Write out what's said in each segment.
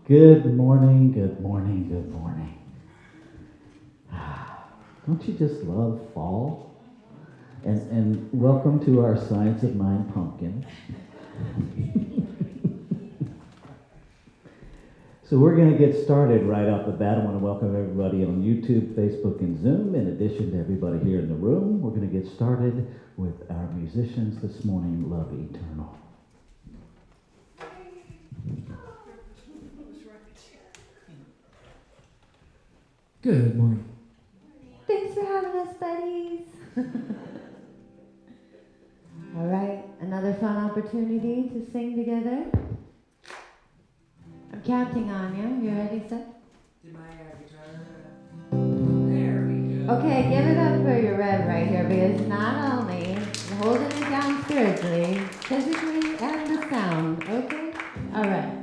Good morning, good morning, good morning. Don't you just love fall? And welcome to our Science of Mind pumpkin. So we're going to get started right off the bat. I want to welcome everybody on YouTube, Facebook, and Zoom. In addition to everybody here in the room, we're going to get started with our musicians this morning, Love Eternal. Good morning. Thanks for having us, buddies. All right, another fun opportunity to sing together. I'm counting on you. You ready, Seth? Did my guitar? There we go. Okay, give it up for your red right here, because not only holding it down spiritually, physically, and the sound. Okay? All right.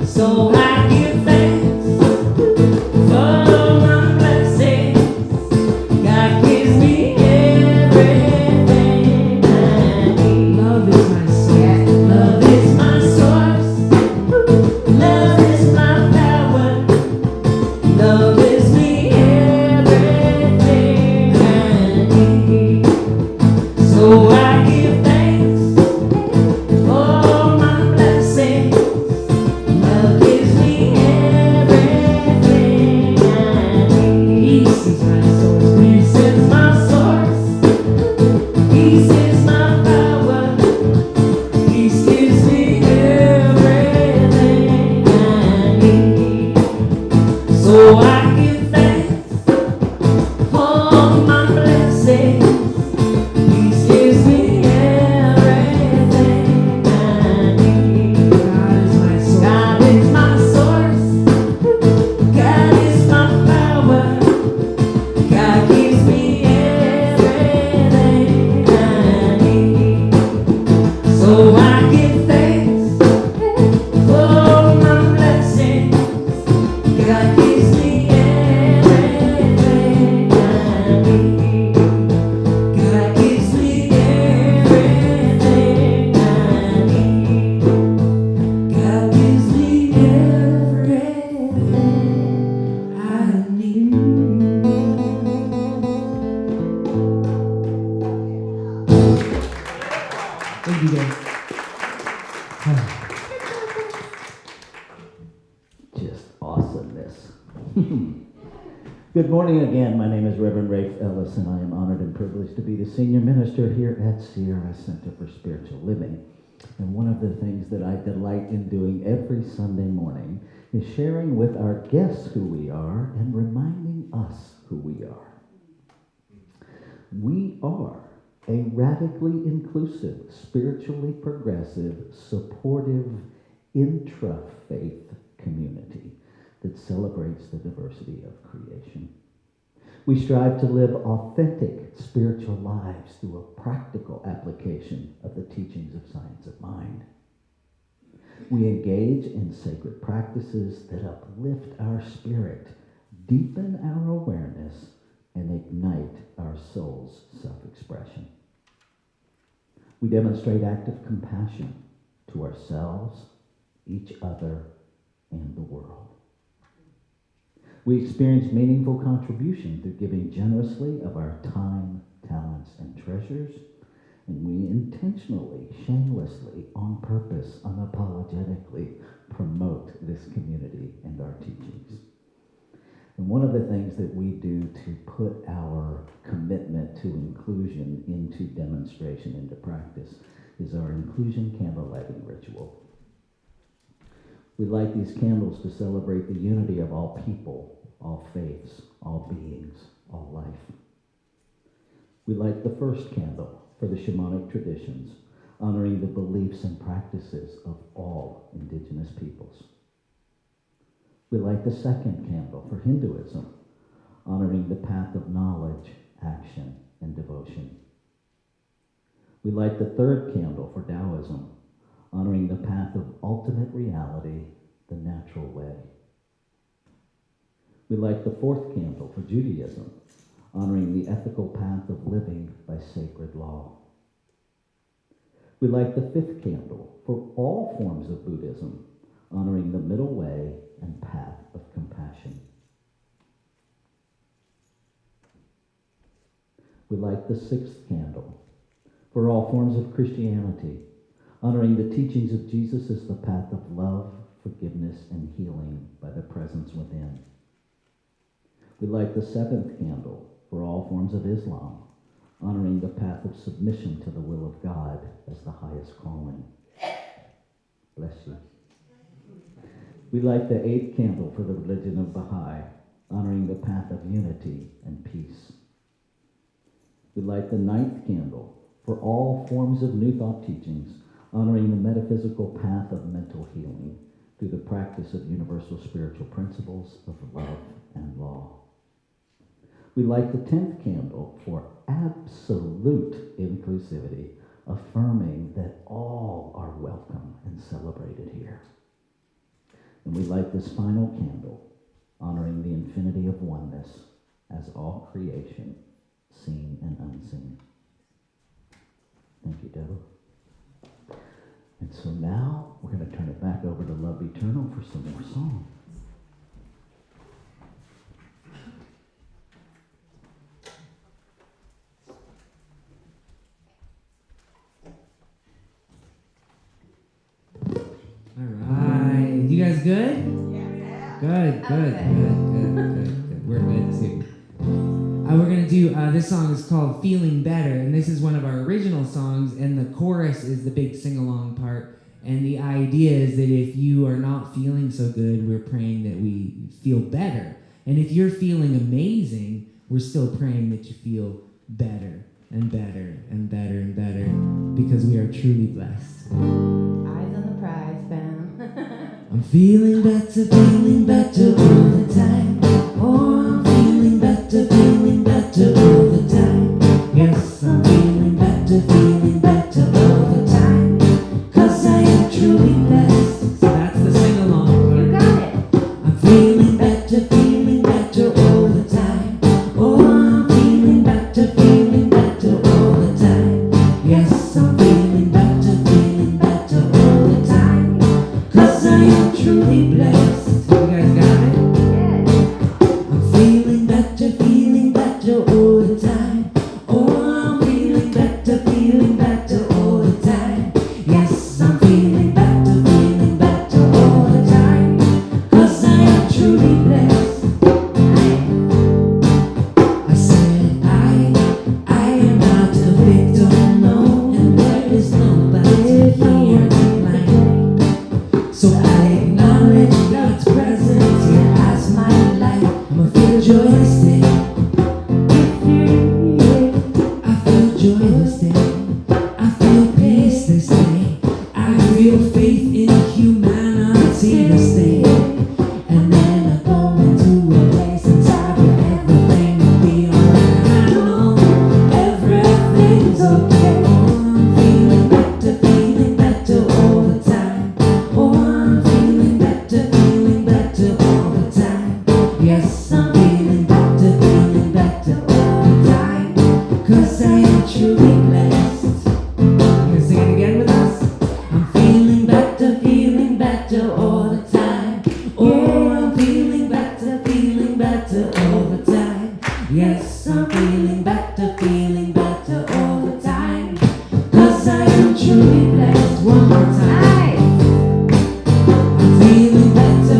So I give thanks you guys. Just awesomeness. Good morning again. My name is Reverend Rafe Ellis, and I am honored and privileged to be the senior minister here at Sierra Center for Spiritual Living. And one of the things that I delight in doing every Sunday morning is sharing with our guests who we are and reminding us who we are. We are a radically inclusive, spiritually progressive, supportive, intra-faith community that celebrates the diversity of creation. We strive to live authentic spiritual lives through a practical application of the teachings of science of mind. We engage in sacred practices that uplift our spirit, deepen our awareness, and ignite our soul's self-expression. We demonstrate active compassion to ourselves, each other, and the world. We experience meaningful contribution through giving generously of our time, talents, and treasures, and we intentionally, shamelessly, on purpose, unapologetically promote this community and our teachings. And one of the things that we do to put our commitment to inclusion into demonstration, into practice, is our inclusion candle lighting ritual. We light these candles to celebrate the unity of all people, all faiths, all beings, all life. We light the first candle for the shamanic traditions, honoring the beliefs and practices of all indigenous peoples. We light the second candle for Hinduism, honoring the path of knowledge, action, and devotion. We light the third candle for Taoism, honoring the path of ultimate reality, the natural way. We light the fourth candle for Judaism, honoring the ethical path of living by sacred law. We light the fifth candle for all forms of Buddhism, honoring the middle way and path of compassion. We light the sixth candle for all forms of Christianity, honoring the teachings of Jesus as the path of love, forgiveness, and healing by the presence within. We light the seventh candle for all forms of Islam, honoring the path of submission to the will of God as the highest calling. Bless you. We light the eighth candle for the religion of Baha'i, honoring the path of unity and peace. We light the ninth candle for all forms of New Thought teachings, honoring the metaphysical path of mental healing through the practice of universal spiritual principles of love and law. We light the 10th candle for absolute inclusivity, affirming that all are welcome and celebrated here. And we light this final candle, honoring the infinity of oneness as all creation, seen and unseen. Thank you, Deborah. And so now we're going to turn it back over to Love Eternal for some more song. All right. You guys good? Yeah. Good. We're good too. We're going to do, this song is called Feeling Better, and this is one of our original songs, and the chorus is the big sing-along part. And the idea is that if you are not feeling so good, we're praying that we feel better. And if you're feeling amazing, we're still praying that you feel better and better and better and better, because we are truly blessed. Eyes on the prize, fam. I'm feeling better all the time. Oh, I'm feeling better all the time. Yes, I'm feeling better all the time. 'Cause I am truly blessed. So that's the sing-along part. You got it. I'm feeling better all the time. Oh, I'm feeling better all the time. Yes, I'm feeling better all the time. 'Cause I am truly blessed. You guys got it? Yes. I'm feeling better all the time. Oh, I'm feeling better all the time. this day. I feel peace this day. I feel faith in humanity this day. And then I go into a place inside where everything will be alright. I know everything's okay. Oh, I'm feeling better all the time. Oh, I'm feeling better all the time. Yes, I'm feeling better all the time. 'Cause I am truly blessed. Can you sing it again with us? I'm feeling better all the time. Oh, I'm feeling better all the time. Yes, I'm feeling better all the time. 'Cause I am truly blessed. One more time. I'm feeling better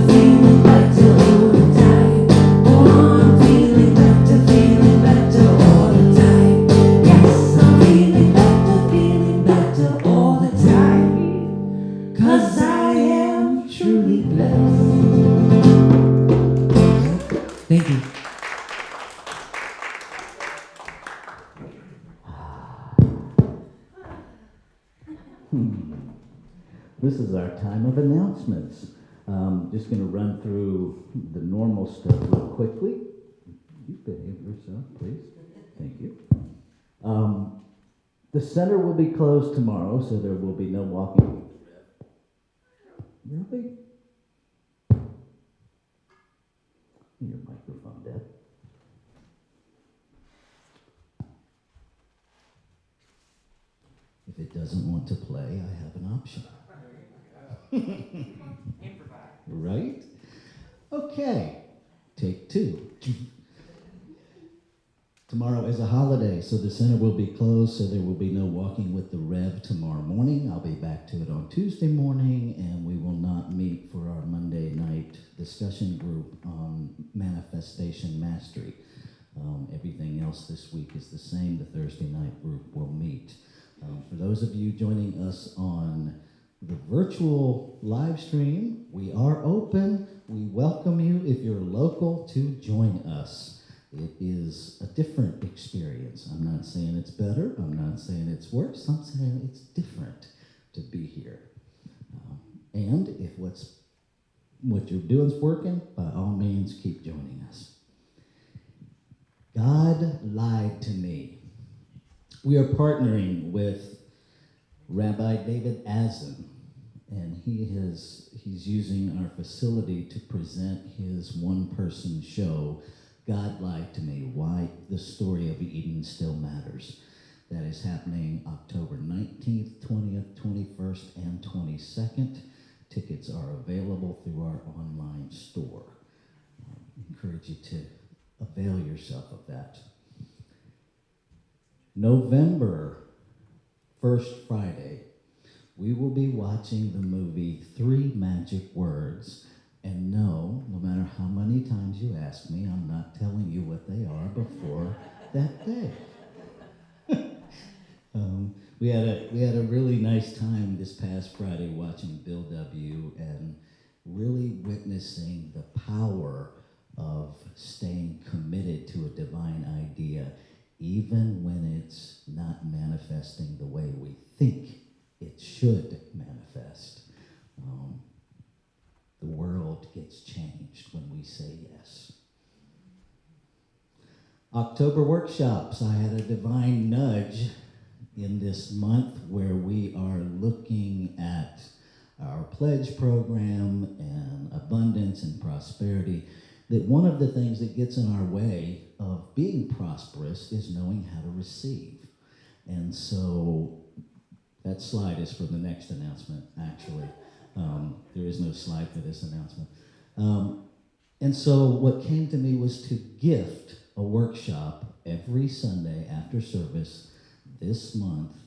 all the time. Oh, I'm feeling better all the time. Yes, I'm feeling better all the time. 'Cause I am truly blessed. Thank you. This is our time of announcements. Just going to run through the normal stuff real quickly. You behave yourself, please. Thank you. The center will be closed tomorrow, so there will be no walking. Really? Your microphone dead. If it doesn't want to play, I have an option. Improvise. Right? Okay. Take two. Tomorrow is a holiday, so the center will be closed, so there will be no walking with the Rev tomorrow morning. I'll be back to it on Tuesday morning, and we will not meet for our Monday night discussion group on manifestation mastery. Everything else this week is the same. The Thursday night group will meet. For those of you joining us on the virtual live stream, we are open. We welcome you, if you're local, to join us. It is a different experience. I'm not saying it's better. I'm not saying it's worse. I'm saying it's different to be here. And if what you're doing is working, by all means, keep joining us. God lied to me. We are partnering with Rabbi David Azen, and he's using our facility to present his one-person show, God Lied to Me, Why the Story of Eden Still Matters. That is happening October 19th, 20th, 21st, and 22nd. Tickets are available through our online store. I encourage you to avail yourself of that. November 1st Friday, we will be watching the movie Three Magic Words. And no matter how many times you ask me, I'm not telling you what they are before that day. We had a really nice time this past Friday watching Bill W. and really witnessing the power of staying committed to a divine idea, even when it's not manifesting the way we think it should manifest. The world gets changed when we say yes. October workshops. I had a divine nudge in this month where we are looking at our pledge program and abundance and prosperity, that one of the things that gets in our way of being prosperous is knowing how to receive. And so that slide is for the next announcement, actually. There is no slide for this announcement. And so what came to me was to gift a workshop every Sunday after service this month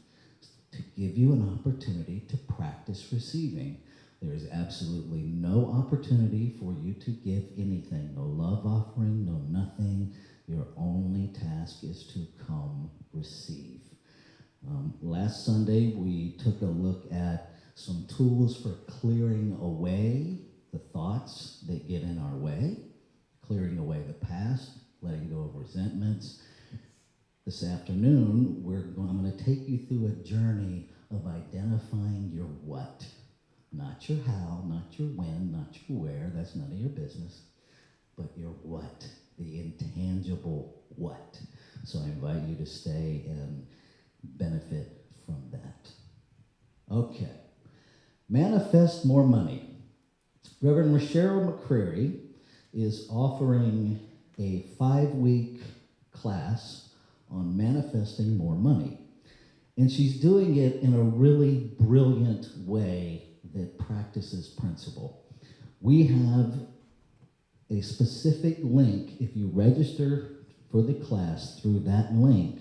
to give you an opportunity to practice receiving. There is absolutely no opportunity for you to give anything, no love offering, no nothing. Your only task is to come receive. Last Sunday, we took a look at some tools for clearing away the thoughts that get in our way, clearing away the past, letting go of resentments. This afternoon, I'm going to take you through a journey of identifying your what. Not your how, not your when, not your where, that's none of your business, but your what, the intangible what. So I invite you to stay and benefit from that. Okay. Manifest more money. Reverend Cheryl McCreary is offering a 5-week class on manifesting more money. And she's doing it in a really brilliant way that practices principle. We have a specific link. If you register for the class through that link,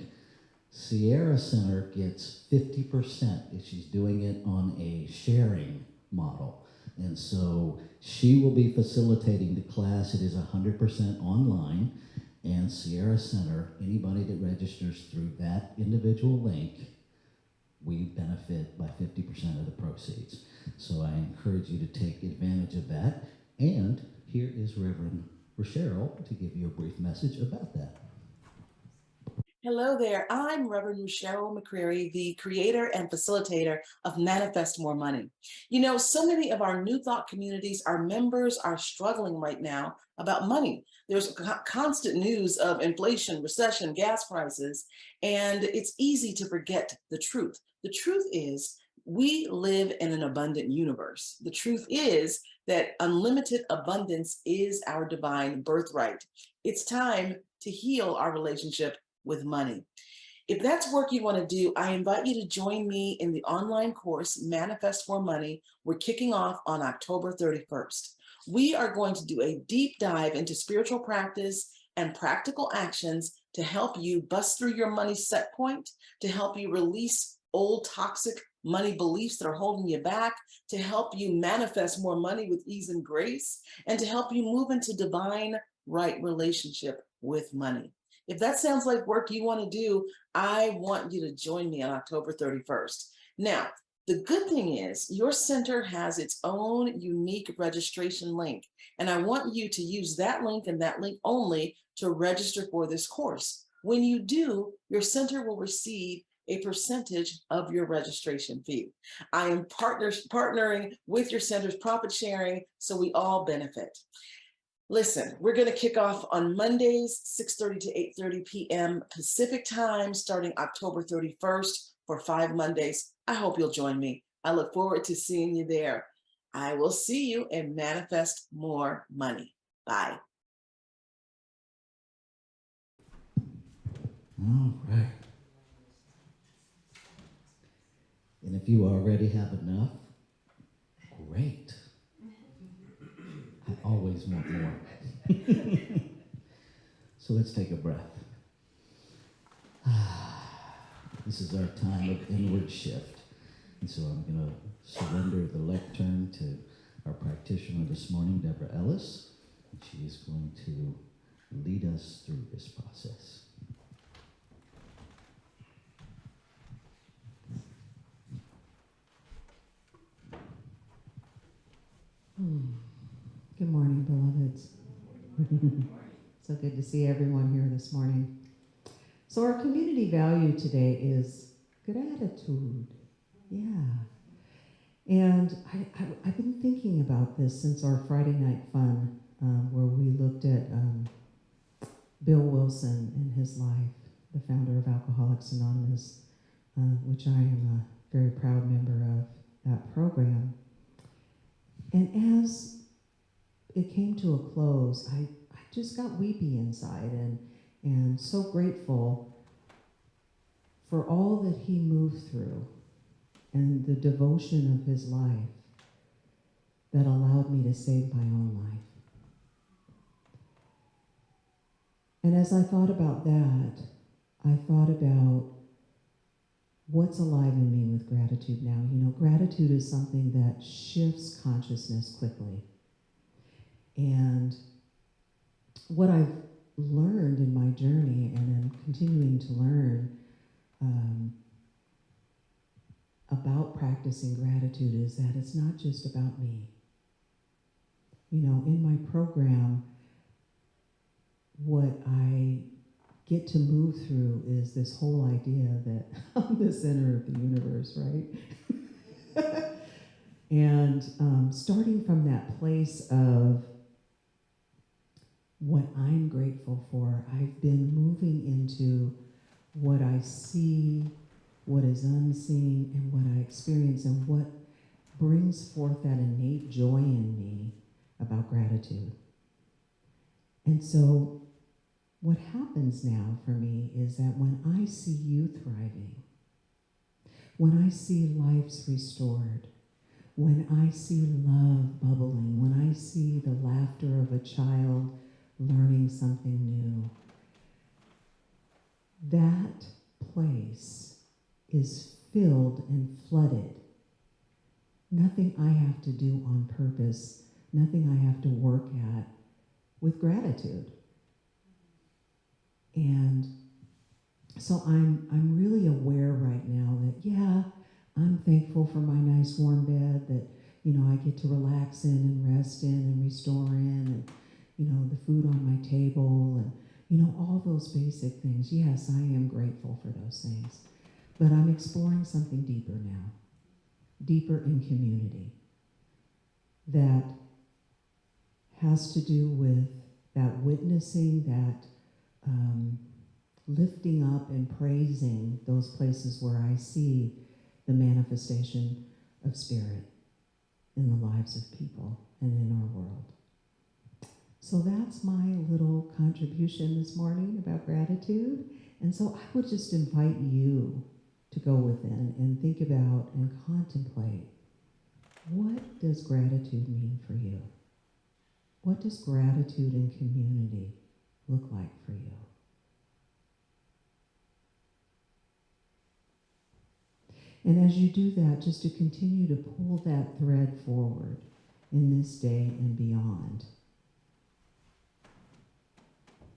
Sierra Center gets 50% if she's doing it on a sharing model. And so she will be facilitating the class. It is 100% online. And Sierra Center, anybody that registers through that individual link, we benefit by 50% of the proceeds. So I encourage you to take advantage of that. And here is Reverend Cheryl to give you a brief message about that. Hello there. I'm Reverend Cheryl McCreary, the creator and facilitator of Manifest More Money. You know, so many of our New Thought communities, our members are struggling right now about money. There's constant news of inflation, recession, gas prices, and it's easy to forget the truth. The truth is we live in an abundant universe. The truth is that unlimited abundance is our divine birthright. It's time to heal our relationship with money. If that's work you want to do, I invite you to join me in the online course, Manifest More Money. We're kicking off on October 31st. We are going to do a deep dive into spiritual practice and practical actions to help you bust through your money set point, to help you release old toxic money beliefs that are holding you back, to help you manifest more money with ease and grace, and to help you move into divine right relationship with money. If that sounds like work you want to do, I want you to join me on October 31st. Now, the good thing is your center has its own unique registration link, and I want you to use that link and that link only to register for this course. When you do, your center will receive a percentage of your registration fee. I am partnering with your center's profit sharing, so we all benefit. Listen, we're going to kick off on Mondays, 6:30 to 8:30 p.m. Pacific time, starting October 31st for 5 Mondays. I hope you'll join me. I look forward to seeing you there. I will see you in Manifest More Money. Bye. All right. And if you already have enough, great. I always want more. So let's take a breath. This is our time of inward shift. And so I'm going to surrender the lectern to our practitioner this morning, Deborah Ellis. And she is going to lead us through this process. Good morning, beloveds. So good to see everyone here this morning. So our community value today is gratitude. Yeah. And I've been thinking about this since our Friday night fun, where we looked at Bill Wilson and his life, the founder of Alcoholics Anonymous, which I am a very proud member of that program. And as it came to a close, I just got weepy inside and so grateful for all that he moved through and the devotion of his life that allowed me to save my own life. And as I thought about that, I thought about what's alive in me with gratitude now. You know, gratitude is something that shifts consciousness quickly. And what I've learned in my journey, and am continuing to learn about practicing gratitude, is that it's not just about me. You know, in my program, what I get to move through is this whole idea that I'm the center of the universe, right? And starting from that place of what I'm grateful for, I've been moving into what I see, what is unseen, and what I experience, and what brings forth that innate joy in me about gratitude. And so what happens now for me is that when I see you thriving, when I see lives restored, when I see love bubbling, when I see the laughter of a child learning something new, that place is filled and flooded. Nothing I have to do on purpose, nothing I have to work at, with gratitude. And so I'm really aware right now that, yeah, I'm thankful for my nice warm bed that, I get to relax in and rest in and restore in, and, the food on my table and, all those basic things. Yes, I am grateful for those things. But I'm exploring something deeper now, deeper in community, that has to do with that witnessing, that lifting up and praising those places where I see the manifestation of spirit in the lives of people and in our world. So that's my little contribution this morning about gratitude. And so I would just invite you to go within and think about and contemplate, what does gratitude mean for you? What does gratitude in community look like for you? And as you do that, just to continue to pull that thread forward in this day and beyond,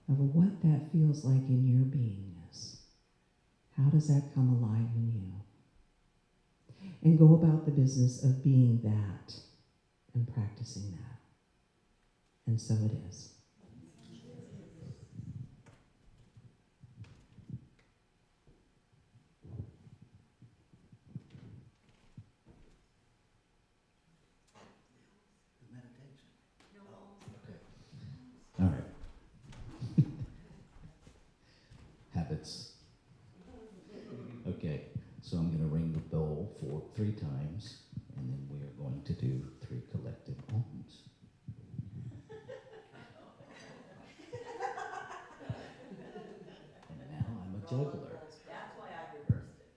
of what that feels like in your beingness. How does that come alive in you? And go about the business of being that and practicing that. And so it is. All right. Habits. Okay, so I'm going to ring the bell 3 times, and then we are going to do 3 collective ohms. And now I'm a juggler. That's why I reversed it.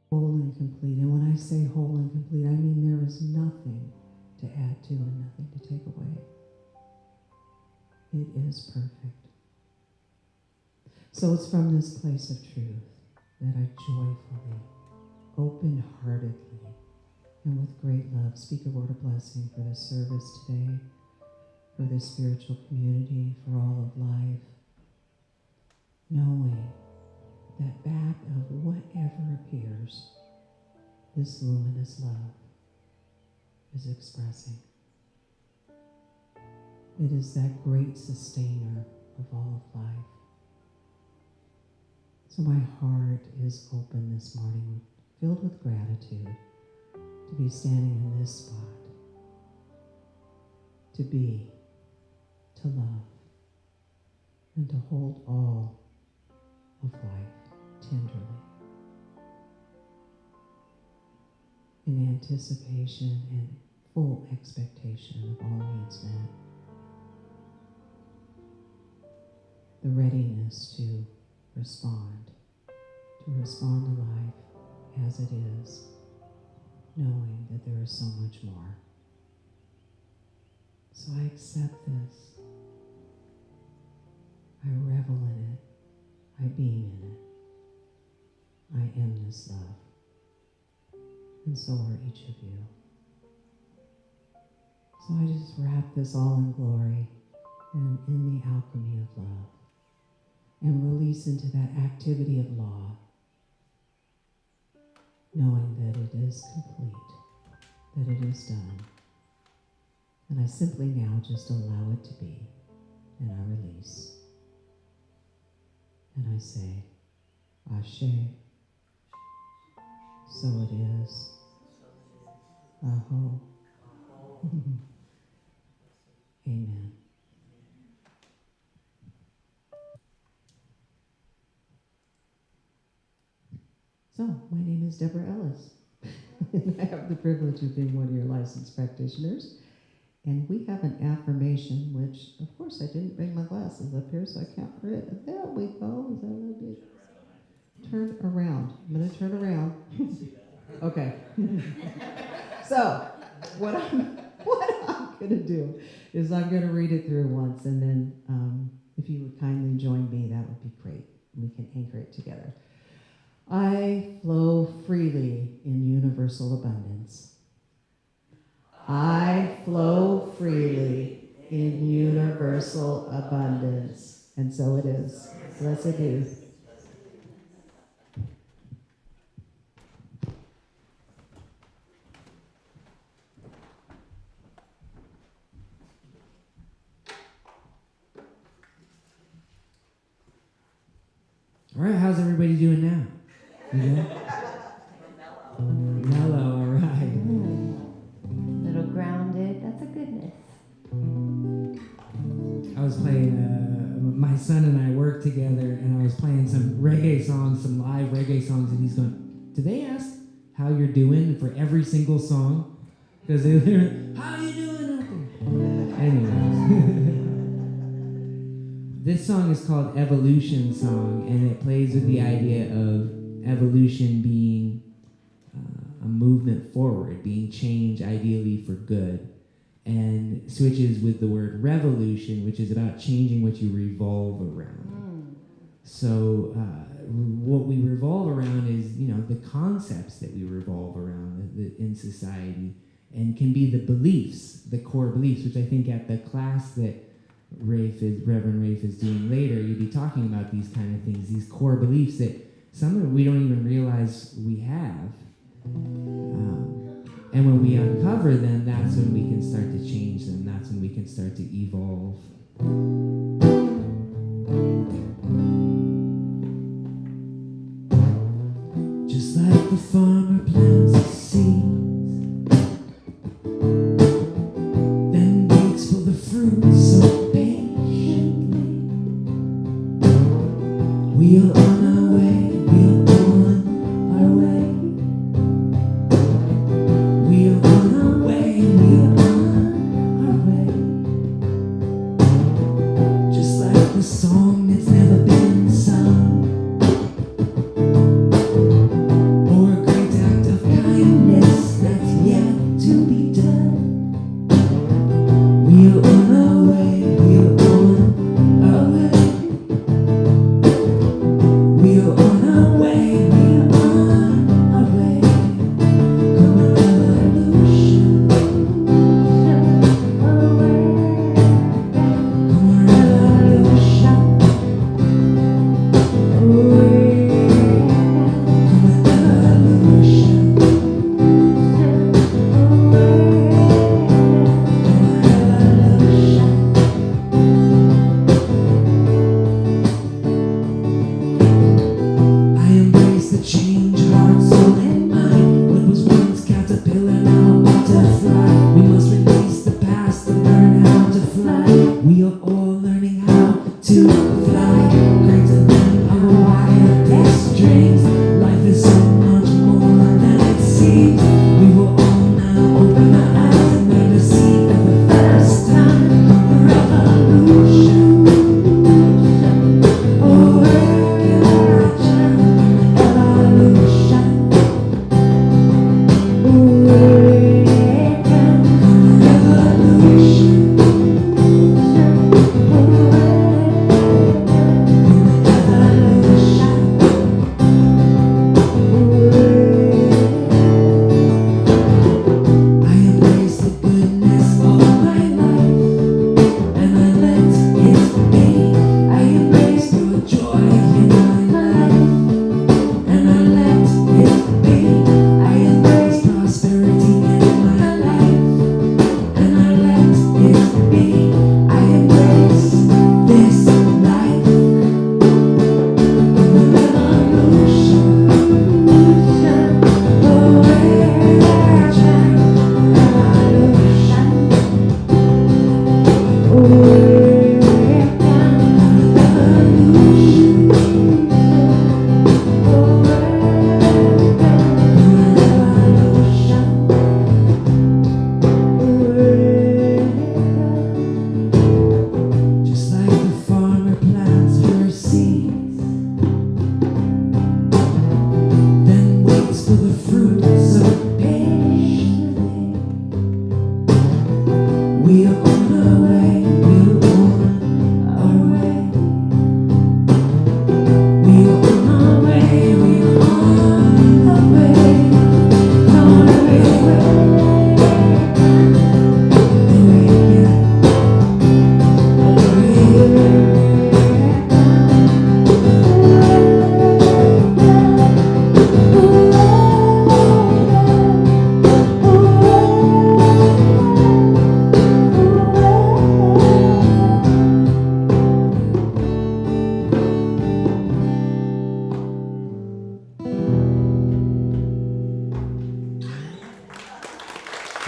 whole and complete. And when I say whole and complete, I mean there is nothing to add to and nothing to take away. It is perfect. So it's from this place of truth that I joyfully, open-heartedly, and with great love speak a word of blessing for this service today, for this spiritual community, for all of life, knowing that back of whatever appears, this luminous love is expressing. It is that great sustainer of all of life. So my heart is open this morning, filled with gratitude to be standing in this spot, to be, to love, and to hold all of life tenderly, in anticipation and full expectation of all needs met. The readiness to respond to life as it is, knowing that there is so much more. So I accept this. I revel in it. I beam in it. I am this love. And so are each of you. So I just wrap this all in glory and in the alchemy of love, and release into that activity of law, knowing that it is complete, that it is done. And I simply now just allow it to be, and I release. And I say, Ashe, so it is. Aho. Amen. So, my name is Deborah Ellis, and I have the privilege of being one of your licensed practitioners. And we have an affirmation, which, of course, I didn't bring my glasses up here, so I can't read it. There we go. Is that a little bit? Turn around. I'm going to turn around. Okay. So, what I'm going to do is I'm going to read it through once, and then if you would kindly join me, that would be great. We can anchor it together. I flow freely in universal abundance. I flow freely in universal abundance. And so it is. Blessed be. All right, how's everybody doing now? Yeah. Mellow, all right. Little grounded. That's a goodness. I was playing, my son and I worked together, and I was playing some reggae songs, some live reggae songs, and he's going, do they ask how you're doing for every single song? Because they're, how you doing? Anyways. This song is called Evolution Song, and it plays with the idea of evolution being a movement forward, being change ideally for good, and switches with the word revolution, which is about changing what you revolve around. So what we revolve around is, the concepts that we revolve around in society, and can be the beliefs, the core beliefs, which I think at the class that Reverend Rafe is doing later, you'd be talking about these kind of things, these core beliefs that some of it we don't even realize we have. And when we uncover them, that's when we can start to change them. That's when we can start to evolve. Just like the farmer plants the seeds, then waits for the fruit so patiently. We're on our way, we're on our way. We're on our way, we're on our way.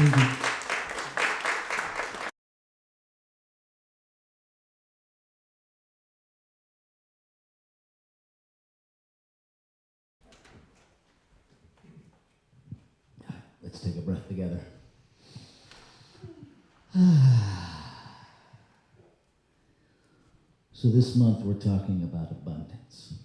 Thank you. Let's take a breath together. So this month we're talking about abundance.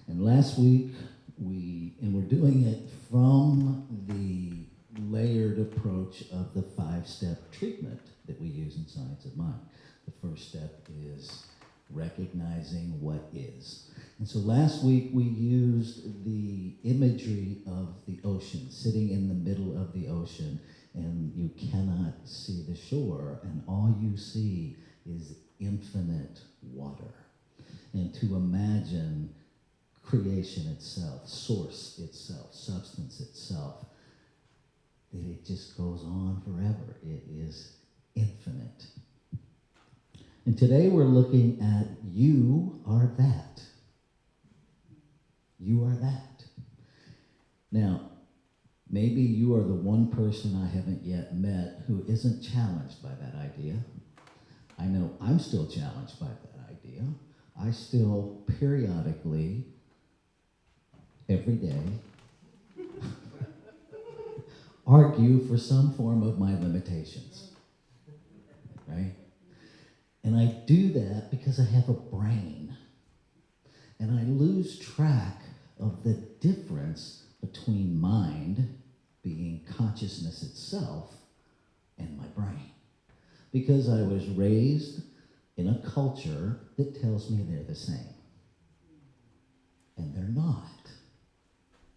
And last week we're doing it from the layered approach of the 5-step treatment that we use in Science of Mind. The first step is recognizing what is. And so last week we used the imagery of the ocean, sitting in the middle of the ocean, and you cannot see the shore, and all you see is infinite water. And to imagine creation itself, source itself, substance itself, that it just goes on forever. It is infinite. And today we're looking at you are that. You are that. Now, maybe you are the one person I haven't yet met who isn't challenged by that idea. I know I'm still challenged by that idea. I still periodically, every day, argue for some form of my limitations, right? And I do that because I have a brain, and I lose track of the difference between mind, being consciousness itself, and my brain. Because I was raised in a culture that tells me they're the same. And they're not,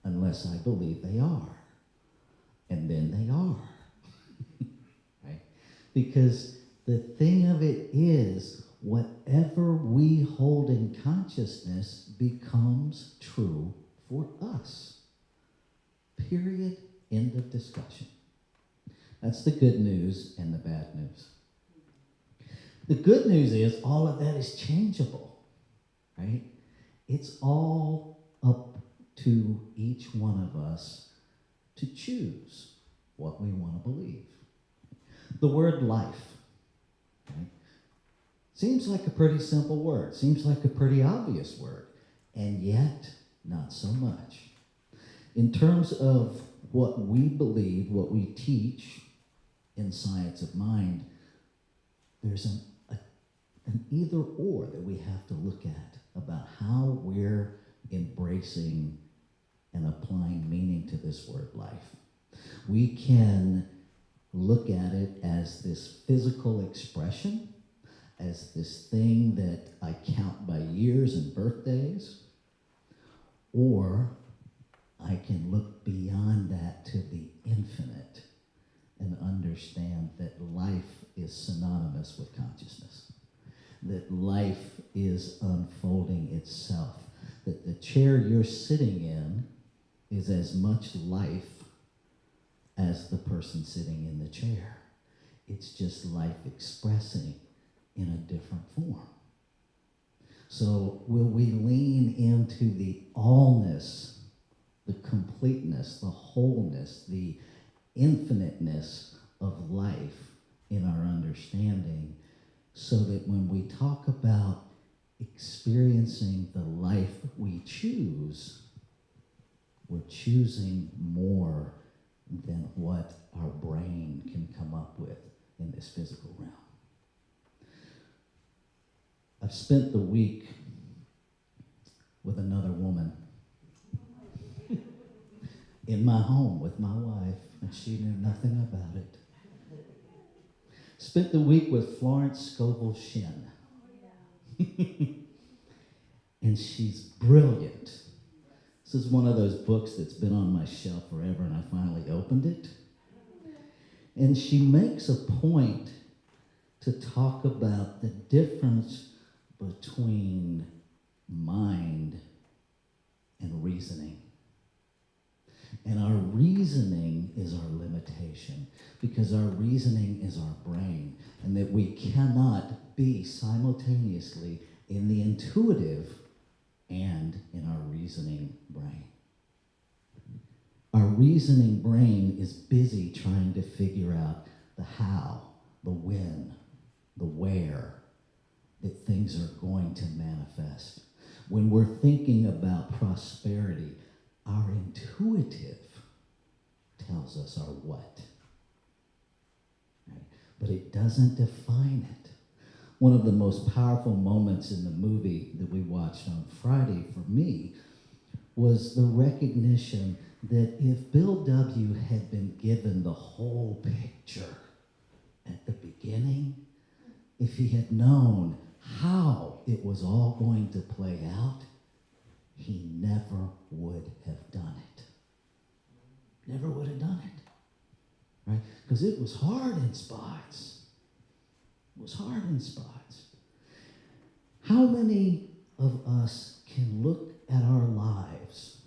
unless I believe they are. And then they are, right? Because the thing of it is, whatever we hold in consciousness becomes true for us. Period. End of discussion. That's the good news and the bad news. The good news is all of that is changeable, right? It's all up to each one of us to choose what we want to believe. The word life, right, seems like a pretty simple word, seems like a pretty obvious word, and yet not so much. In terms of what we believe, what we teach in Science of Mind, there's an either or that we have to look at about how we're embracing and applying meaning to this word life. We can look at it as this physical expression, as this thing that I count by years and birthdays, or I can look beyond that to the infinite and understand that life is synonymous with consciousness, that life is unfolding itself, that the chair you're sitting in is as much life as the person sitting in the chair. It's just life expressing in a different form. So will we lean into the allness, the completeness, the wholeness, the infiniteness of life in our understanding, so that when we talk about experiencing the life we choose, we're choosing more than what our brain can come up with in this physical realm. I've spent the week with another woman in my home with my wife, and she knew nothing about it. Spent the week with Florence Scovel Shin. And she's brilliant. This is one of those books that's been on my shelf forever, and I finally opened it. And she makes a point to talk about the difference between mind and reasoning. And our reasoning is our limitation, because our reasoning is our brain, and that we cannot be simultaneously in the intuitive and in our reasoning brain. Our reasoning brain is busy trying to figure out the how, the when, the where that things are going to manifest. When we're thinking about prosperity, our intuitive tells us our what. Right? But it doesn't define it. One of the most powerful moments in the movie that we watched on Friday for me was the recognition that if Bill W. had been given the whole picture at the beginning, if he had known how it was all going to play out, he never would have done it. Never would have done it. Right? Because it was hard in spots. It was hard in spots. How many of us can look at our lives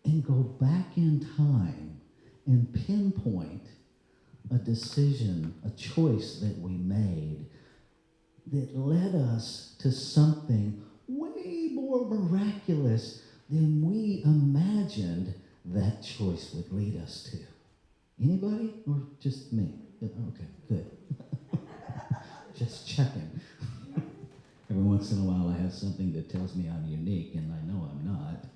and go back in time and pinpoint a decision, a choice that we made that led us to something way more miraculous than we imagined that choice would lead us to? Anybody, or just me? Okay, good. Just checking. Every once in a while I have something that tells me I'm unique, and I know I'm not.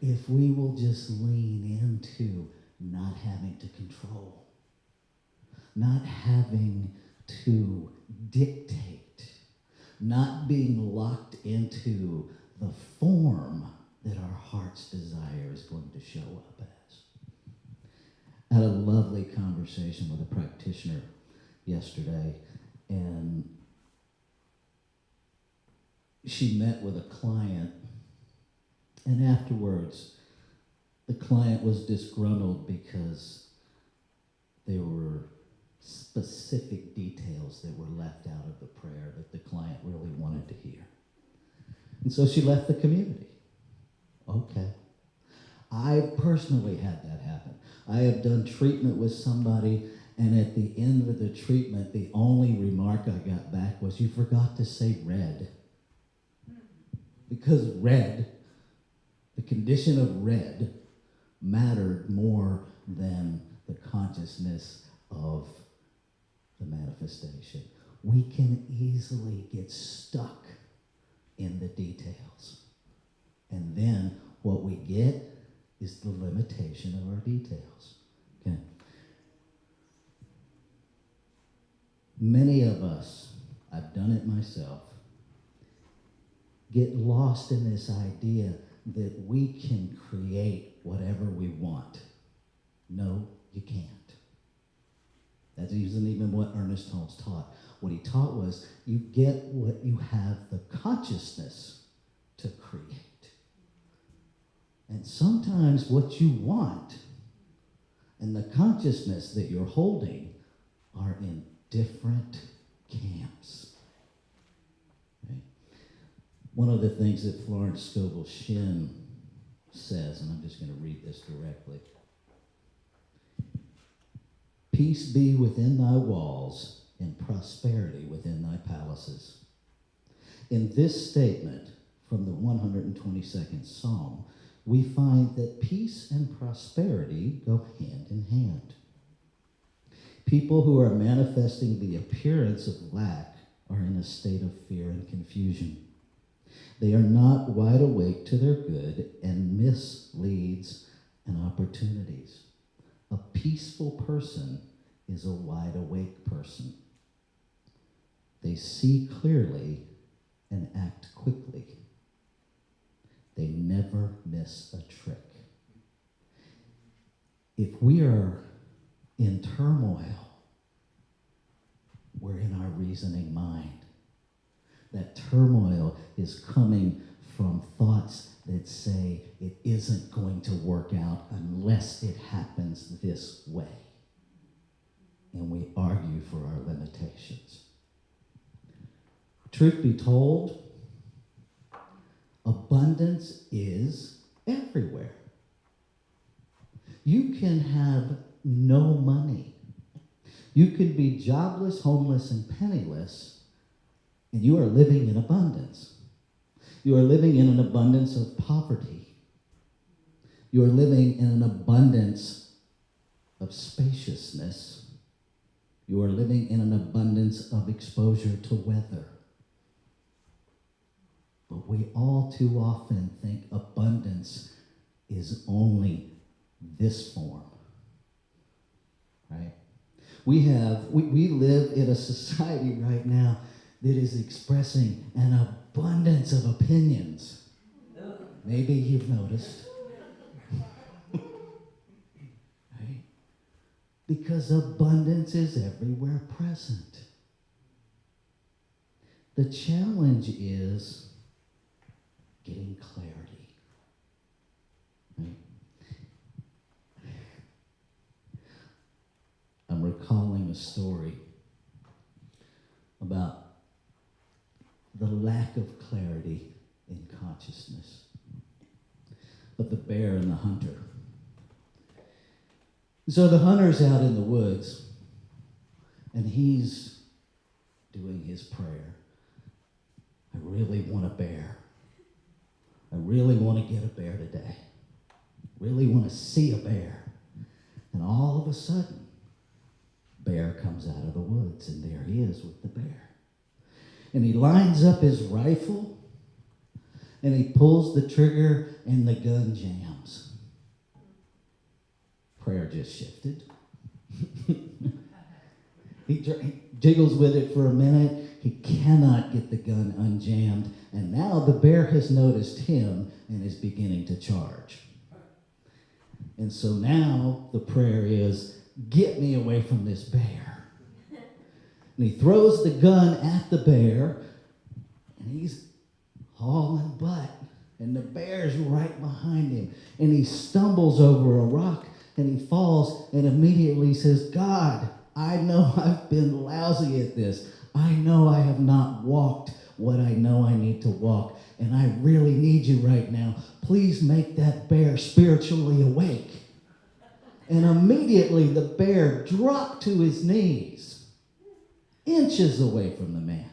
If we will just lean into not having to control, not having to dictate, not being locked into the form that our heart's desire is going to show up as. I had a lovely conversation with a practitioner yesterday, and she met with a client, and afterwards the client was disgruntled because there were specific details that were left out of the prayer that the client really wanted to hear. And so she left the community. Okay. I personally had that happen. I have done treatment with somebody, and at the end of the treatment, the only remark I got back was, "You forgot to say red." Because red, the condition of red, mattered more than the consciousness of the manifestation. We can easily get stuck in the details. And then what we get is the limitation of our details. Okay. Many of us, I've done it myself, get lost in this idea that we can create whatever we want. No, you can't. That isn't even what Ernest Holmes taught. What he taught was you get what you have the consciousness to create. And sometimes what you want and the consciousness that you're holding are in different camps. Okay? One of the things that Florence Scovel Shinn says, and I'm just going to read this directly. Peace be within thy walls, and prosperity within thy palaces. In this statement from the 122nd Psalm, we find that peace and prosperity go hand in hand. People who are manifesting the appearance of lack are in a state of fear and confusion. They are not wide awake to their good and miss leads and opportunities. A peaceful person is a wide awake person. They see clearly and act quickly. They never miss a trick. If we are in turmoil, we're in our reasoning mind. That turmoil is coming from thoughts that say it isn't going to work out unless it happens this way. And we argue for our limitations. Truth be told, abundance is everywhere. You can have no money. You can be jobless, homeless, and penniless, and you are living in abundance. You are living in an abundance of poverty. You are living in an abundance of spaciousness. You are living in an abundance of exposure to weather. But we all too often think abundance is only this form, right? We live in a society right now that is expressing an abundance of opinions. Maybe you've noticed. Right? Because abundance is everywhere present. The challenge is getting clarity. Right? I'm recalling a story about the lack of clarity in consciousness of the bear and the hunter. So the hunter's out in the woods, and he's doing his prayer. I really want a bear. I really want to get a bear today. Really want to see a bear. And all of a sudden, bear comes out of the woods, and there he is with the bear. And he lines up his rifle, and he pulls the trigger, and the gun jams. Prayer just shifted. He jiggles with it for a minute. He cannot get the gun unjammed, and now the bear has noticed him and is beginning to charge. And so now the prayer is, get me away from this bear. And he throws the gun at the bear, and he's hauling butt, and the bear's right behind him. And he stumbles over a rock, and he falls, and immediately says, God, I know I've been lousy at this. I know I have not walked what I know I need to walk, and I really need you right now. Please make that bear spiritually awake. And immediately the bear dropped to his knees, inches away from the man,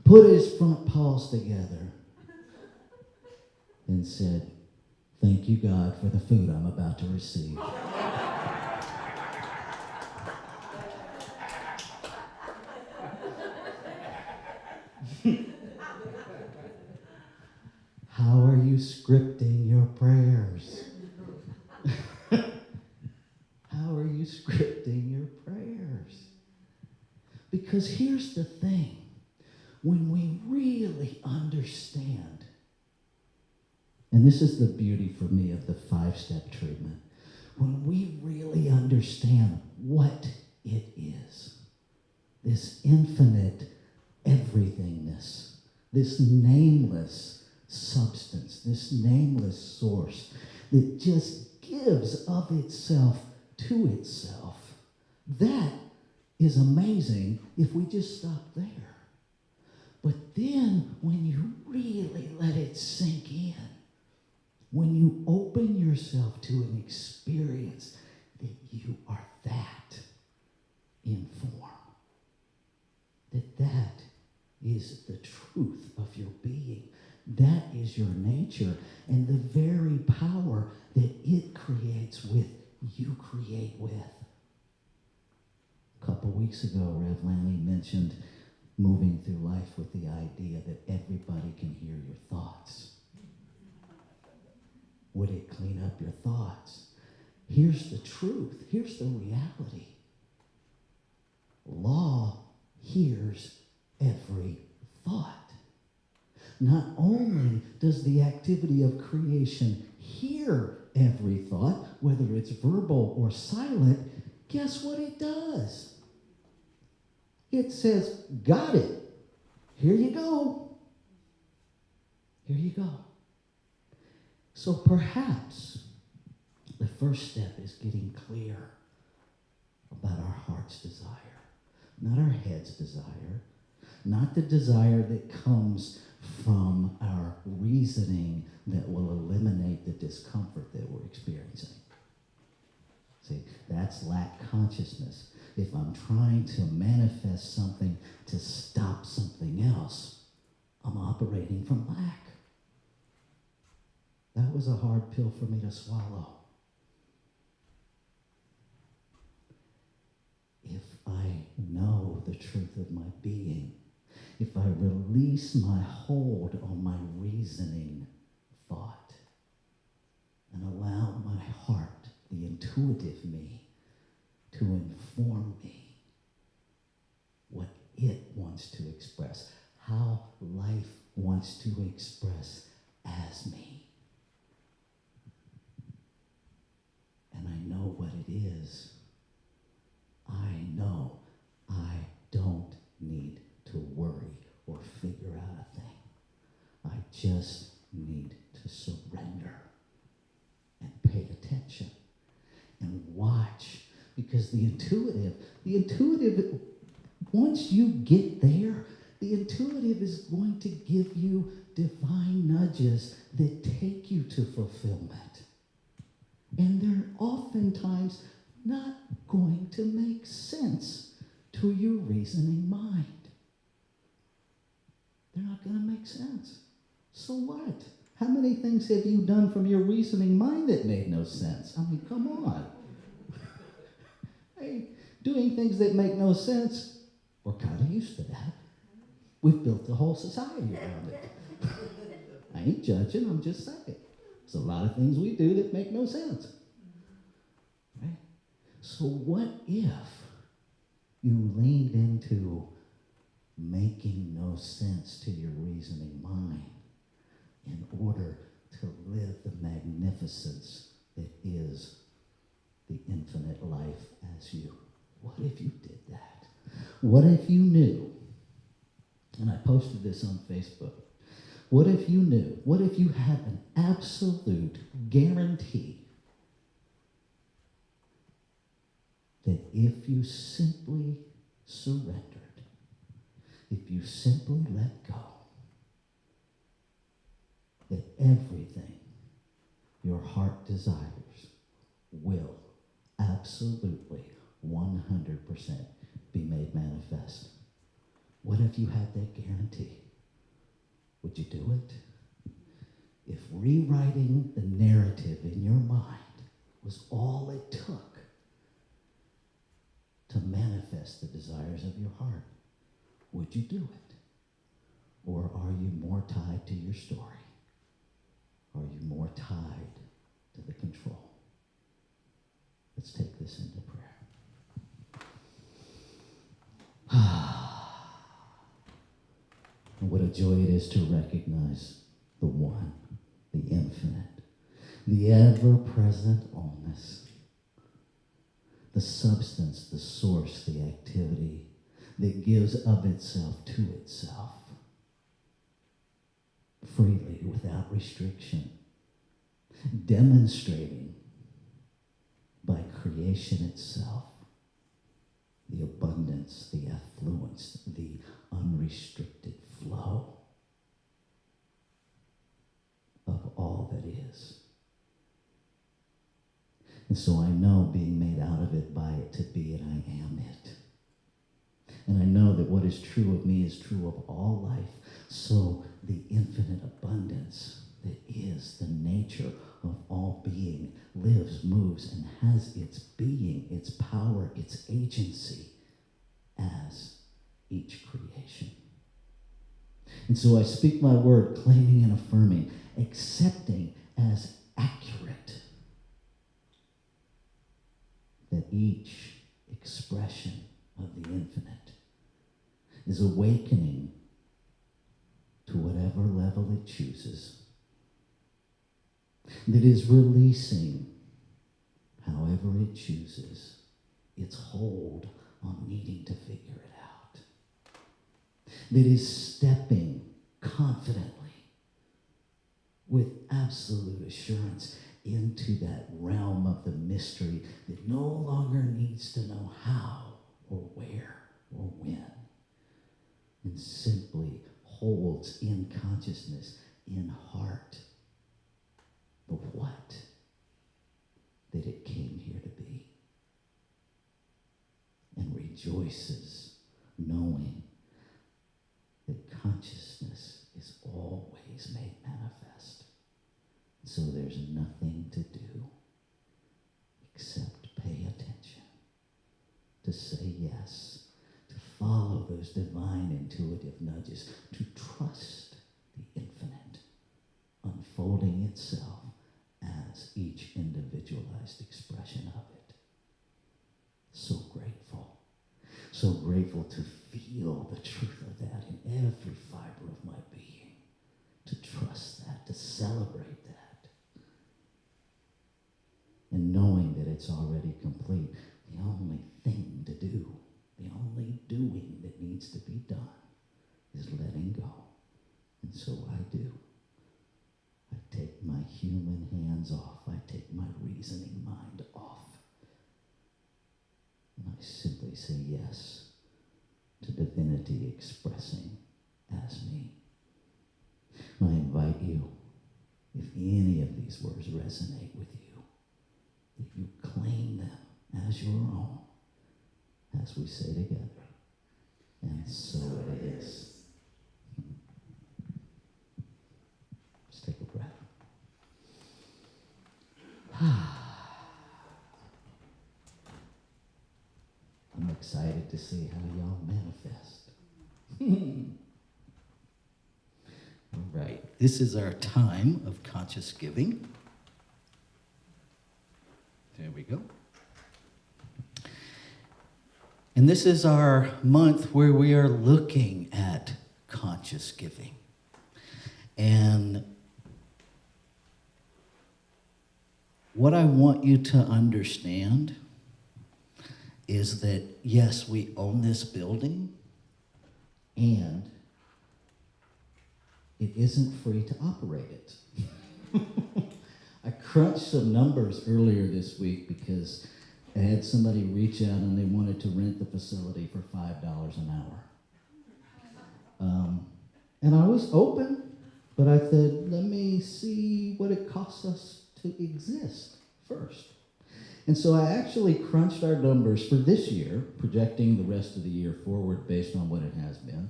put his front paws together, and said, thank you, God, for the food I'm about to receive. How are you scripting your prayers? How are you scripting your prayers? Because here's the thing. When we really understand, and this is the beauty for me of the 5-step treatment, when we really understand what it is, this infinite everythingness, this nameless substance, this nameless source that just gives of itself to itself, that is amazing if we just stop there. But then when you really let it sink in, when you open yourself to an experience that you are that in form, that is the truth of your being, that is your nature, and the very power that it creates with, you create with. A couple weeks ago, Rev Lanley mentioned moving through life with the idea that everybody can hear your thoughts. Would it clean up your thoughts? Here's the truth. Here's the reality. Law hears every thought. Not only does the activity of creation hear every thought, whether it's verbal or silent, guess what it does? It says, got it. Here you go. Here you go. So perhaps the first step is getting clear about our heart's desire, not our head's desire, not the desire that comes from our reasoning that will eliminate the discomfort that we're experiencing. See, that's lack consciousness. If I'm trying to manifest something to stop something else, I'm operating from lack. That was a hard pill for me to swallow. If I know the truth of my being, if I release my hold on my reasoning thought and allow my heart, the intuitive me, to inform me what it wants to express, how life wants to express as me. And I know what it is. I know I don't need to worry or figure out a thing. I just need to surrender and pay attention and watch, because the intuitive, once you get there, the intuitive is going to give you divine nudges that take you to fulfillment. And they're oftentimes not going to make sense to your reasoning mind. They're not going to make sense. So what? How many things have you done from your reasoning mind that made no sense? I mean, come on. Hey, doing things that make no sense, we're kind of used to that. We've built a whole society around it. I ain't judging, I'm just saying. There's a lot of things we do that make no sense. Right? So what if you leaned into making no sense to your reasoning mind in order to live the magnificence that is the infinite life as you? What if you did that? What if you knew, and I posted this on Facebook, what if you knew, what if you had an absolute guarantee that if you simply surrendered, if you simply let go, that everything your heart desires will absolutely 100% be made manifest? What if you had that guarantee? Would you do it? If rewriting the narrative in your mind was all it took to manifest the desires of your heart, would you do it? Or are you more tied to your story? Are you more tied to the control? Let's take this into prayer. And what a joy it is to recognize the one, the infinite, the ever-present allness, the substance, the source, the activity that gives of itself to itself, freely, without restriction, demonstrating by creation itself the abundance, the affluence, the unrestricted flow of all that is. And so I know, being made out of it, by it to be it, I am it. And I know that what is true of me is true of all life. So the infinite abundance that is the nature of all being lives, moves, and has its being, its power, its agency as each creation. And so I speak my word, claiming and affirming, accepting as accurate that each expression of the infinite is awakening to whatever level it chooses, that is releasing, however it chooses, its hold on needing to figure it out, that is stepping confidently with absolute assurance into that realm of the mystery that no longer needs to know how or where or when, and simply holds in consciousness, in heart, the what that it came here to be, and rejoices knowing that consciousness is always made manifest. So there's nothing to do except pay attention, to say yes, to follow those divine intuitive nudges, to trust the infinite unfolding itself as each individualized expression of it. So grateful. So grateful to feel the truth of that in every fiber of my being, to trust that, to celebrate that. And knowing that it's already complete, the only thing to do, the only doing that needs to be done is letting go. And so I do. I take my human hands off. I take my reasoning mind off. And I simply say yes to divinity expressing as me. I invite you, if any of these words resonate with you, that you claim them as your own, as we say together, and so it is. Just take a breath. I'm excited to see how y'all manifest. All right, this is our time of conscious giving. There we go. And this is our month where we are looking at conscious giving. And what I want you to understand is that, yes, we own this building, and it isn't free to operate it. I crunched some numbers earlier this week because I had somebody reach out and they wanted to rent the facility for $5 an hour. And I was open, but I said, let me see what it costs us to exist first. And so I actually crunched our numbers for this year, projecting the rest of the year forward based on what it has been.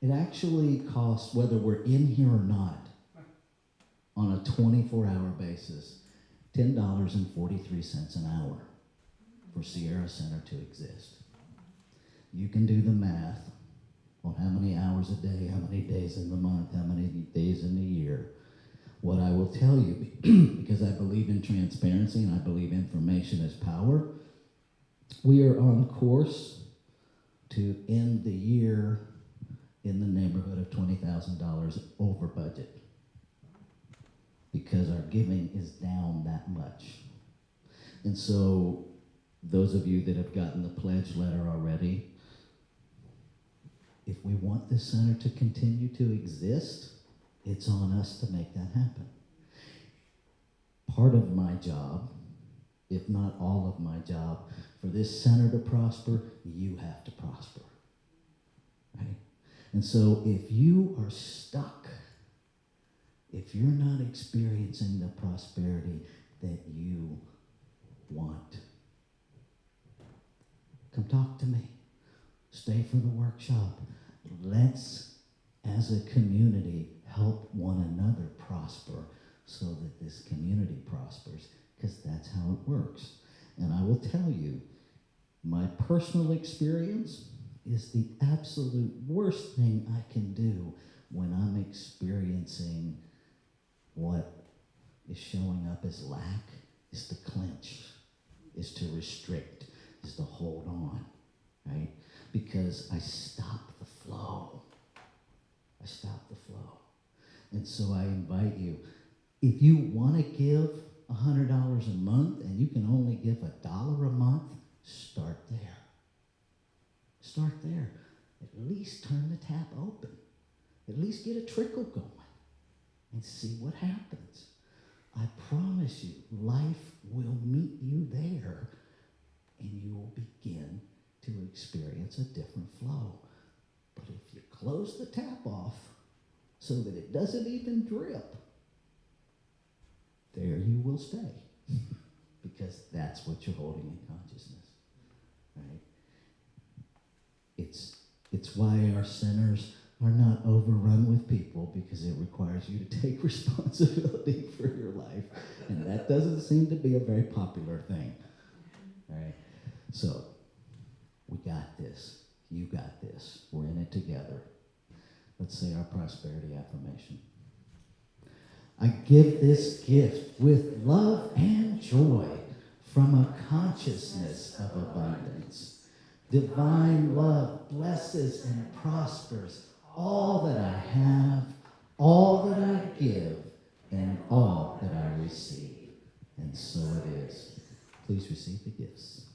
It actually costs, whether we're in here or not, on a 24-hour basis, $10.43 an hour for Sierra Center to exist. You can do the math on how many hours a day, how many days in the month, how many days in the year. What I will tell you, because I believe in transparency and I believe information is power, we are on course to end the year in the neighborhood of $20,000 over budget, because our giving is down that much. And so those of you that have gotten the pledge letter already, if we want this center to continue to exist, it's on us to make that happen. Part of my job, if not all of my job, for this center to prosper, you have to prosper, right? And so if you are stuck, if you're not experiencing the prosperity that you want, come talk to me. Stay for the workshop. Let's, as a community, help one another prosper so that this community prospers, because that's how it works. And I will tell you, my personal experience is the absolute worst thing I can do when I'm experiencing what is showing up as lack, is to clench, is to restrict, is to hold on, right? Because I stop the flow. I stop the flow. And so I invite you, if you want to give $100 a month and you can only give $1 a month, start there. Start there. At least turn the tap open. At least get a trickle going and see what happens. I promise you, life will meet you there and you will begin to experience a different flow. But if you close the tap off so that it doesn't even drip, there you will stay. Because that's what you're holding in consciousness, right? It's why our centers are not overrun with people, because it requires you to take responsibility for your life. And that doesn't seem to be a very popular thing. All right? So, we got this. You got this. We're in it together. Let's say our prosperity affirmation. I give this gift with love and joy from a consciousness of abundance. Divine love blesses and prospers all that I have, all that I give, and all that I receive. And so it is. Please receive the gifts.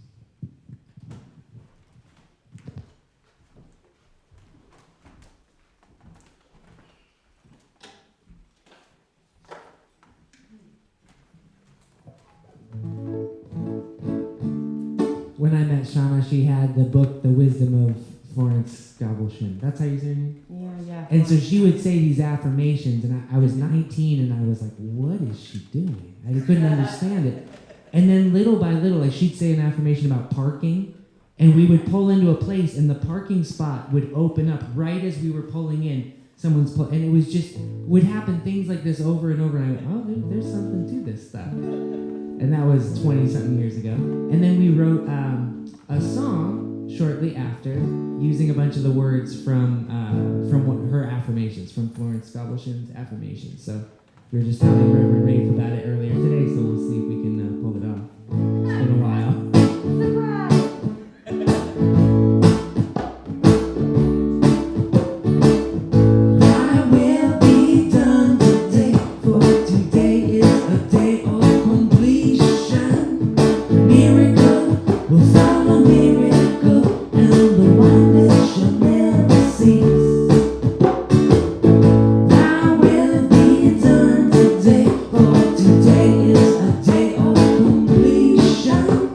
When I met Shauna, she had the book, The Wisdom of Florence Scovel. That's how you say her name? Yeah. And so she would say these affirmations, and I was 19, and I was like, what is she doing? I couldn't understand it. And then little by little, like she'd say an affirmation about parking, and we would pull into a place, and the parking spot would open up right as we were pulling in. And it was just, would happen things like this over and over, and I went, oh, there's something to this stuff. And that was 20-something years ago. And then we wrote a song shortly after, using a bunch of the words from her affirmations, from Florence Scovelshion's affirmations. So we were just telling Reverend Rafe about it earlier today, so we'll see if we can pull it off. It's been a while. Today is a day of completion.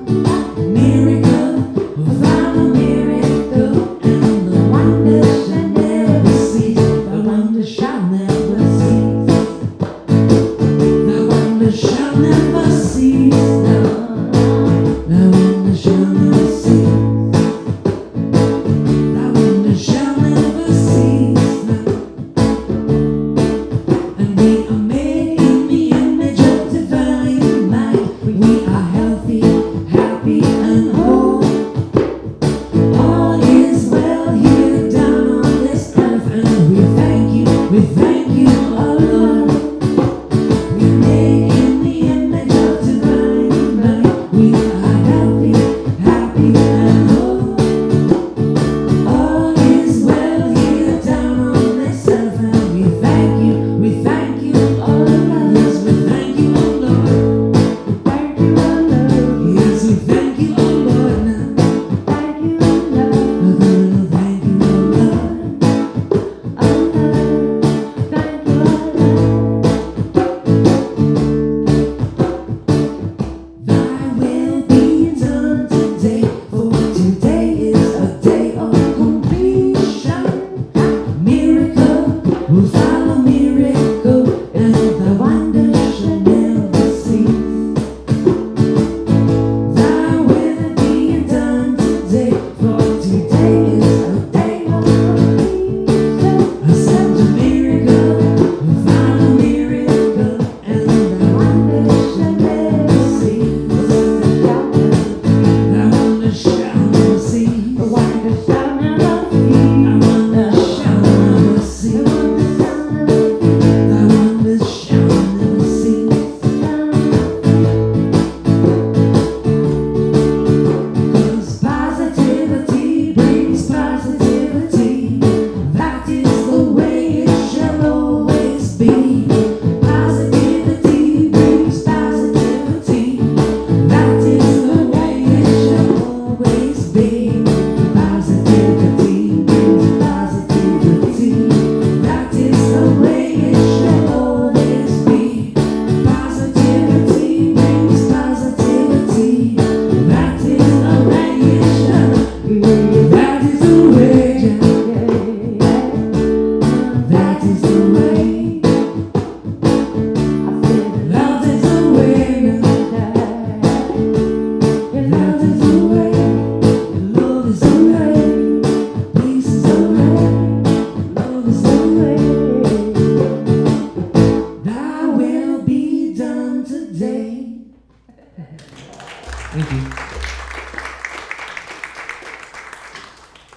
Thank you.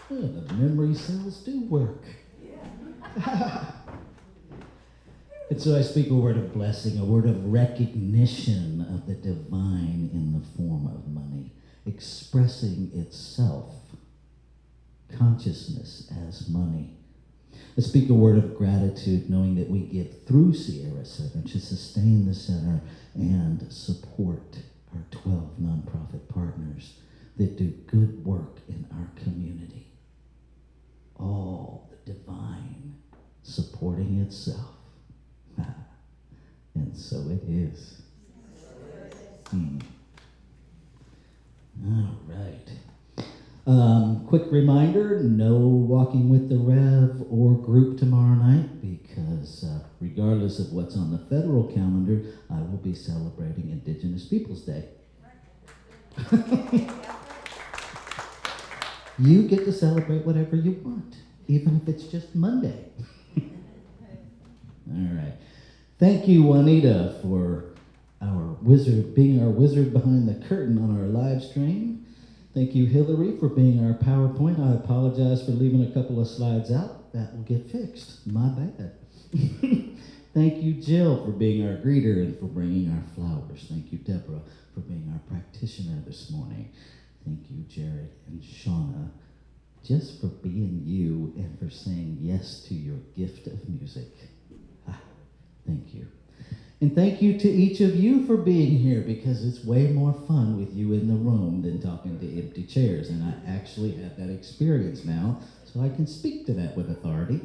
Oh, the memory cells do work. And so I speak a word of blessing, a word of recognition of the divine in the form of money, expressing itself, consciousness as money. I speak a word of gratitude, knowing that we give through Sierra Center to sustain the center and support our 12 nonprofit partners that do good work in our community. All the divine supporting itself. And so it is. All right. Quick reminder, no walking with the Rev or group tomorrow night because regardless of what's on the federal calendar, I will be celebrating Indigenous Peoples Day. You get to celebrate whatever you want, even if it's just Monday. All right. Thank you, Juanita, for being our wizard behind the curtain on our live stream. Thank you, Hillary, for being our PowerPoint. I apologize for leaving a couple of slides out. That will get fixed. My bad. Thank you, Jill, for being our greeter and for bringing our flowers. Thank you, Deborah, for being our practitioner this morning. Thank you, Jared and Shauna, just for being you and for saying yes to your gift of music. Thank you. And thank you to each of you for being here because it's way more fun with you in the room than talking to empty chairs. And I actually have that experience now, so I can speak to that with authority.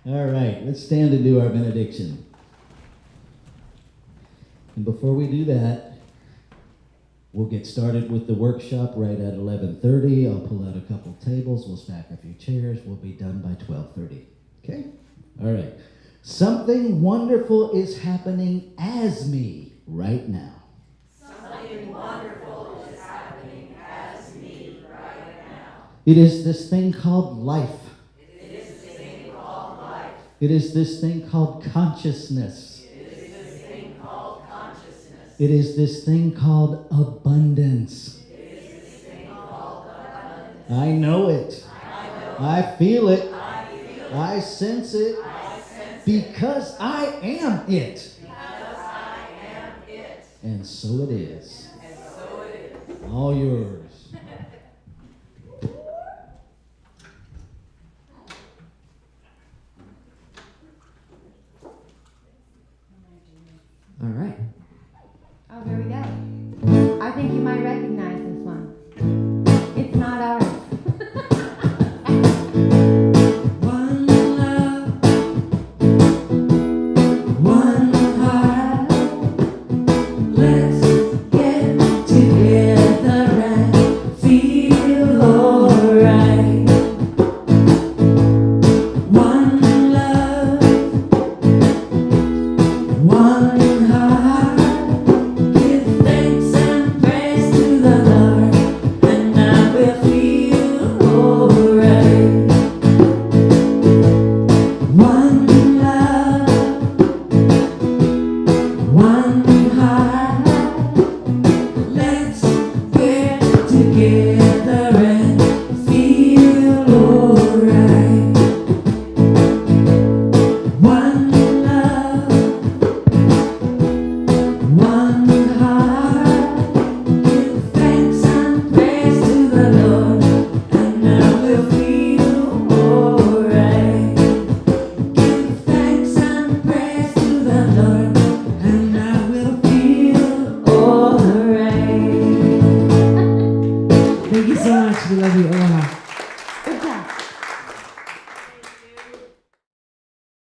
All right, let's stand and do our benediction. And before we do that, we'll get started with the workshop right at 11:30. I'll pull out a couple tables. We'll stack a few chairs. We'll be done by 12:30. Okay? All right. Something wonderful is happening as me right now. Something wonderful is happening as me right now. It is this thing called life. It is this thing called life. It is this thing called consciousness. It is this thing called consciousness. It is this thing called abundance. It is this thing called abundance. I know it. I know. I feel it. I feel it. I sense it. I sense it. Because I am it. Because I am it. And so it is. And so it is. All yours. All right. Oh, there we go. I think you might recognize